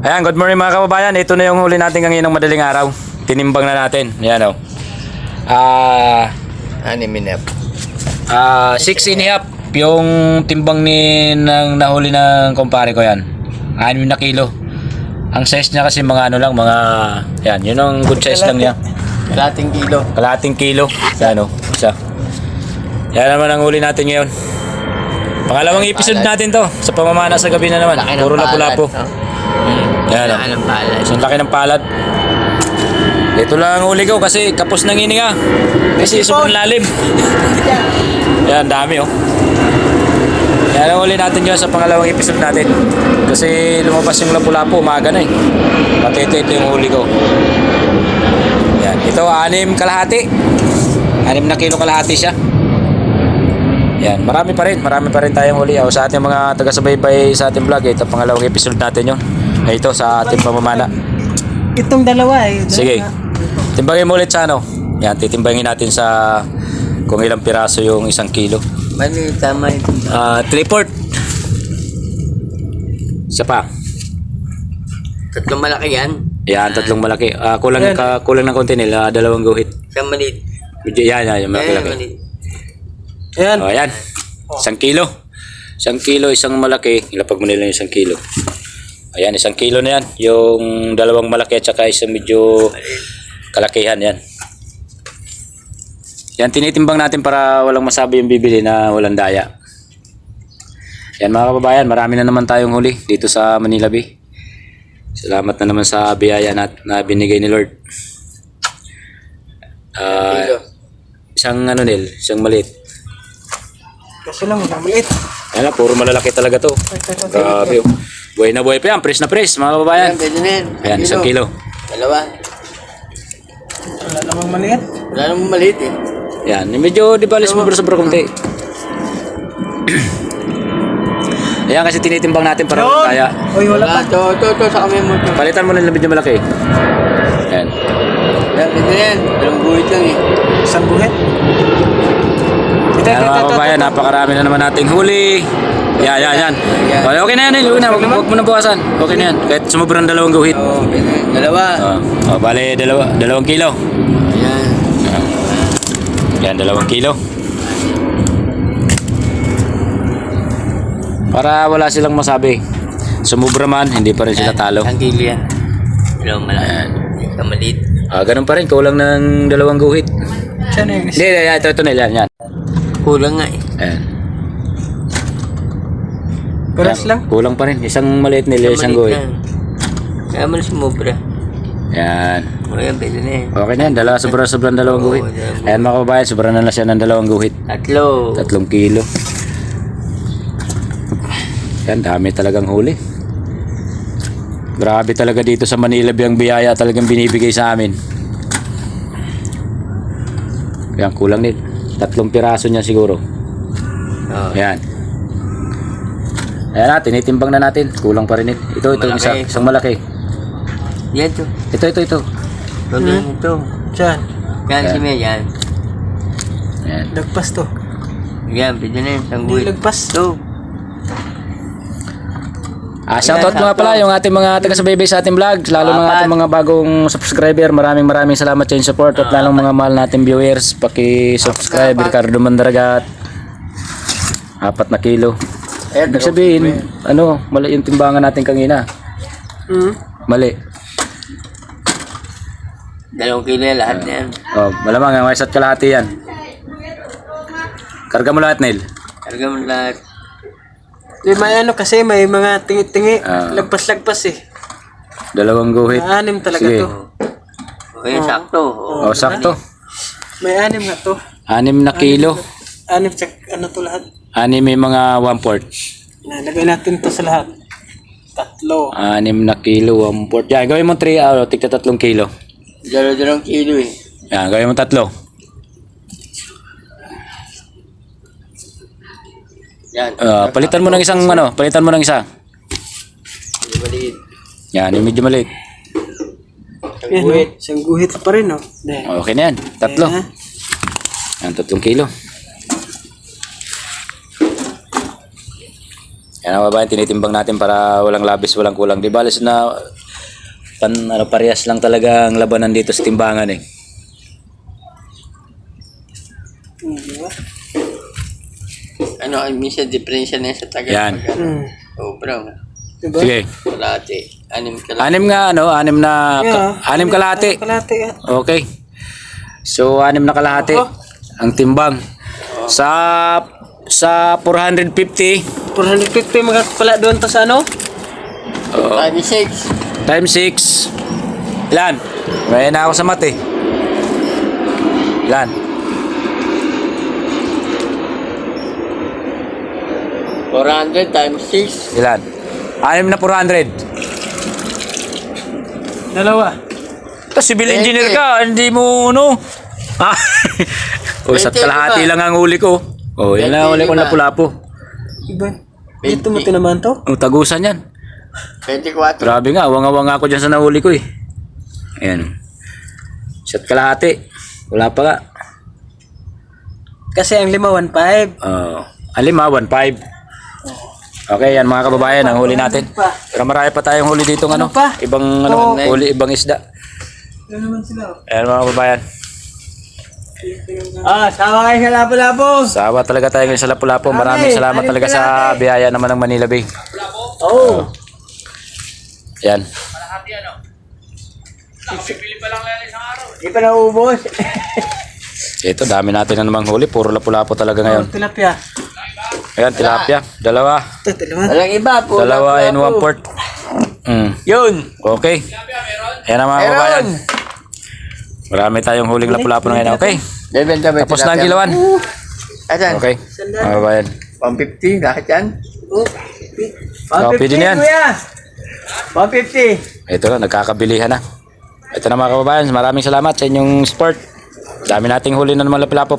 Ayan, good morning mga kababayan. Ito na yung huli natin kanginang madaling araw. Tinimbang na natin. Ayan o. 6.5 yung timbang ng nahuli ng kumpare ko yan. 6 na kilo. Ang size niya kasi mga ano lang, mga yan, yun ang good size lang niya. Kalating kilo. Kalating kilo. Yan o, isa. Yan naman ang huli natin ngayon. Pangalawang episode natin to. Sa pamamana sa gabi na naman. Puro lapu-lapu. Yan o. Ang laki ng palad. Ito lang ang huli ko kasi kapos ng hininga. Kasi sobrang lalim. Yan, dami oh. Yan ang huli natin yun sa pangalawang episode natin. Kasi lumabas yung lapu-lapu, umaga na eh. Patete ito yung huli ko. Yan, ito 6 kalahati. 6 na kilo kalahati siya. Yan, marami pa rin tayong huli. O, sa ating mga taga-subaybay sa ating vlog, ito pangalawang episode natin yun. Ito sa ating pamamana. Itong dalawa eh. Sige. Timbangin mo ulit sa ano. Yan, titimbangin natin sa kung ilang piraso yung 1 kilo. Mali, tama ito. 3/4. Isa pa. Tatlong malaki yan. Yan, 3 malaki. Kulang ng konti nila, 2 guhit. Isang maliit. Medyo yan, yung malaki. maliit. Ayan. O, yan. 1 kilo. 1 kilo, isang malaki. Ilapag mo nila yung 1 kilo. Ayan, 1 kilo na yan. Yung 2 malaki at saka isang medyo kalakihan yan. Yan, tinitimbang natin para walang masabi yung bibili na walang daya. Yan mga kababayan, marami na naman tayong huli dito sa Manila Bay. Salamat na naman sa biyaya na binigay ni Lord. Isang ano nil, isang maliit. Kasi lang, maliit. Yan na, puro malalaki talaga to. Grabe. Buhay na buhay pa yan, press na press mga kababayan. Ayan, pwede na yan. Ayan, 1 kilo. Dalawa. Wala namang maliit. Wala namang maliit eh. Yan, medyo di ba sobra konti. Ayan kasi tinitimbang natin para Yun! kaya. Uy, wala pa. Ito, sa kami mo ito. Palitan mo na medyo malaki. Ayan. Ayan, pwede na yan. Dalawang guhit lang eh. Isang buhet. Ayan mga kababayan, napakarami na naman nating huli. Yan. Okay na yan, huwag mo na bukasan. Okay na yan, kahit sumubrang 2 guhit. Oo, pwede na yan. Dalawa. Bale, 2 kilo. Ayan. Yan, 2 kilo. Para wala silang masabi. Sumubra man, hindi pa rin sila talo. Isang kilo yan. Dalawang malaki. Isang maliit. Ganun pa rin, kulang ng 2 guhit. Siya na yung isa. Hindi, ito na yan. Kulang nga eh. Ayan. Paras Ayan, lang. kulang pa rin, isang maliit nila, isang guhit. Kaya mo na sumubra. Yan. Ayan, pwede na yan. Okay na yan, sobrang 2 guhit. Ayan mga kababayan, sobrang na siya ng 2 guhit. 3 kilo. Yan, dami talagang huli. Grabe talaga dito sa Manila Bay ang biyaya talagang binibigay sa amin. Yan, kulang din. 3 piraso niya siguro. Oh. Yan. Ayan na, tinitimbang na natin. Kulang pa rin ito. Ito, Malaki. isang malaki. Yan to. Ito. Ito. Diyan. Yan si Mia, yan. Ayan. Lagpas to. Yan, pwede na yan. Isang Hindi guhit. lagpas. Ito. Shoutout nga pala yung ating mga taga-subaybay sa ating vlog, lalo mga ating mga bagong subscriber. Maraming salamat sa inyong support at lalong mga mahal nating viewers. Paki-subscribe Ricardo Mandaragat. 4 na kilo. Ibig sabihin, mali yung timbangan natin kanina. Mali. 2 kilo yan, lahat na yan. Malamang ang isa't kalahati yan. Karga mo lahat, Neil. Karga mo lahat. May kasi may mga tingi-tingi. Ah. Lagpas-lagpas eh. 2 guhit. 6 talaga Sige. to. Okay, sakto. Sakto. May 6 nga to. 6 na kilo. 6 check to lahat. 6 may mga 1/4. Nalagay natin to sa lahat. 3. 6 na kilo, 1/4. Yan, gawin mo 3, tigta 3 kilo. 2 kilo eh. Yan, gawin mo 3. Yan. Palitan mo ng isang palitan mo ng isa. Medyo maliit. Yan, yung medyo maliit. Isang guhit. Isang guhit pa rin, no? Okay na yan, 3. Yan, 3 kilo. Yan ang babayan, tinitimbang natin para walang labis, walang kulang. Di balis na parehas lang talaga ang labanan dito sa timbangan eh. Di ba? Ano, minsan diferensya na yan sa tagal. Yan. Sobrang. Diba? Sige. Kalate. Anim nga ano, anim kalahati. Kalahati yan. Okay. So, 6 na kalahati ang timbang. Sa 450 450 mga pala doon to sa ano? 26. times 6. Ilan? May na ako sa mat eh. Ilan? 400 times 6. Ilan? 6 na 400. Dalawa. Tapos civil engineer ka, hindi mo ano? Ah. O, sa 20, kalahati diba? lang ang huli ko. O, yan lang ang huli ko 20, lapu-lapu. Iba. Ito mo tinaman to? O, tagusan yan. 24. Grabe nga, awang-awang ako dyan sa nahuli ko eh. Ayan. Sa kalahati. Wala pa nga. Kasi ang 5, 1.5. Ang 5, 1.5. Okay, yan mga kababayan, ang huli natin. Pero marami pa tayong huli dito ng ano. pa? Ibang ano, huli, ibang isda. Ano naman sila? Ayan mga kababayan. Sama kayo sa labo-labo. Sawa talaga tayo ngayon sa Lapu-Lapu. Maraming salamat talaga sa biyaya naman ng Manila Bay. Oo. Yan. Di pa naubos. Ito, dami natin na namang huli. Puro Lapu-Lapu talaga ngayon. Tilapia. Ayan, tilapia. Dalawa. Ito, dalawa. Walang iba po. Dalawa and 1 port. Yun. Okay. Ayan ang mga kababayan. Marami tayong huling Lapu-Lapu ngayon. Okay. Tapos na ang kilawan. Ayan. Okay. Mga kababayan. 150 lahat yan. Oh, pwede na yan. Kuya. 150. Ito na, nagkakabilihan na. Ito na mga kababayan. Maraming salamat sa inyong support. Dami nating huli na naman Lapu-Lapu.